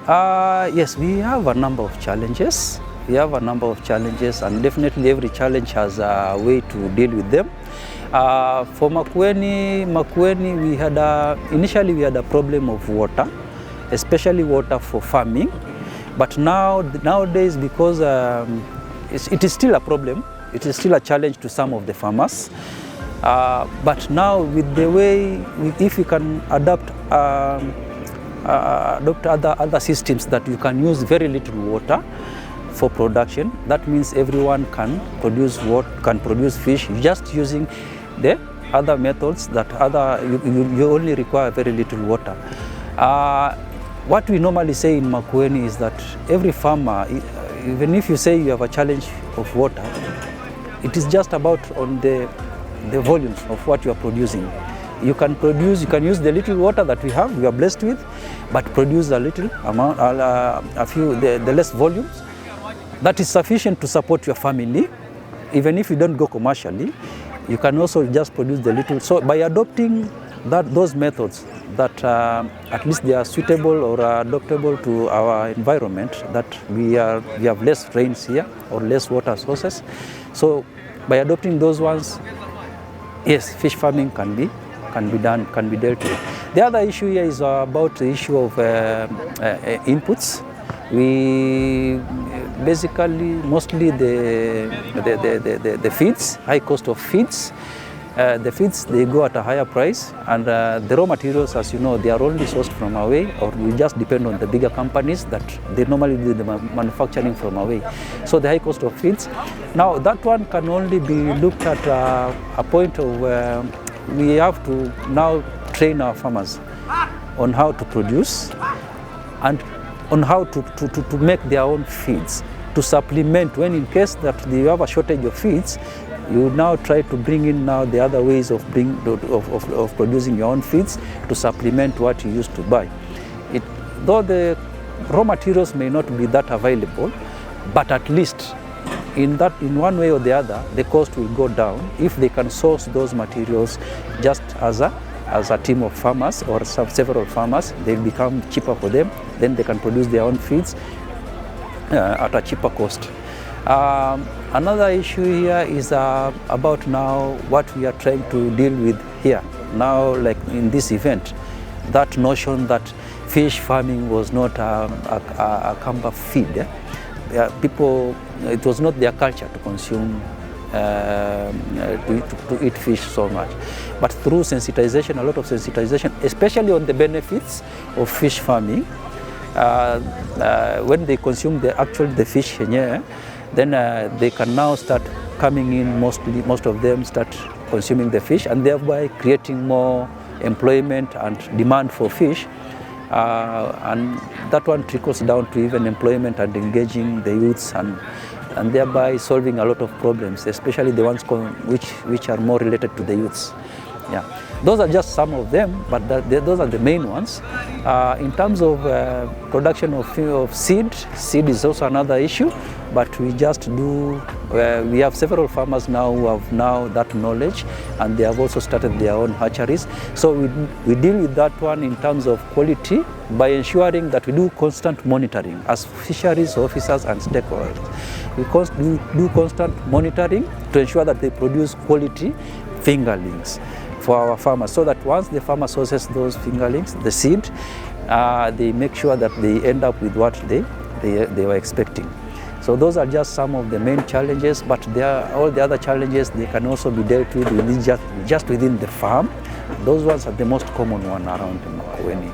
Yes, we have a number of challenges. And definitely every challenge has a way to deal with them. For Makueni, we had initially we had a problem of water, especially water for farming. But nowadays, because it is still a problem, it is still a challenge to some of the farmers. But now with the way, if you can adopt other systems that you can use very little water for production, that means everyone can produce fish just using the other methods that you only require very little water. What we normally say in Makueni is that every farmer, even if you say you have a challenge of water, it is just about on the volumes of what you are producing. You can use the little water that we are blessed with, but produce a little amount, the less volumes. That is sufficient to support your family. Even if you don't go commercially, you can also just produce the little. So by adopting those methods that at least they are suitable or adaptable to our environment, that we have less rains here or less water sources. So by adopting those ones, yes, fish farming can be dealt with. The other issue here is about the issue of inputs. We basically mostly the feeds, high cost of feeds. The feeds, they go at a higher price, and the raw materials, as you know, they are only sourced from away, or we just depend on the bigger companies that they normally do the manufacturing from away. So the high cost of feeds. Now that one can only be looked at a point of we have to now train our farmers on how to produce and on how to make their own feeds, to supplement when in case that you have a shortage of feeds. You now try to bring in now the other ways of producing your own feeds to supplement what you used to buy. Though the raw materials may not be that available, but at least in one way or the other, the cost will go down if they can source those materials just as a team of farmers or several farmers. They become cheaper for them. Then they can produce their own feeds at a cheaper cost. Another issue here is about now what we are trying to deal with here. Now, like in this event, that notion that fish farming was not a Kamba feed. People, it was not their culture to consume, to eat fish so much. But through sensitization, a lot of sensitization, especially on the benefits of fish farming, when they consume the fish 𝗞𝘁𝗔, then they can now start coming in, most of them start consuming the fish, and thereby creating more employment and demand for fish. And that one trickles down to even employment and engaging the youths, and thereby solving a lot of problems, especially the ones which are more related to the youths. Yeah, those are just some of them, but those are the main ones. In terms of production of seed is also another issue, but we just do, we have several farmers now who have now that knowledge, and they have also started their own hatcheries. So we deal with that one in terms of quality by ensuring that we do constant monitoring as fisheries officers and stakeholders. We do constant monitoring to ensure that they produce quality fingerlings for our farmers, so that once the farmer sources those fingerlings, the seed, they make sure that they end up with what they were expecting. So those are just some of the main challenges, but all the other challenges, they can also be dealt with just within the farm. Those ones are the most common one around in Makueni.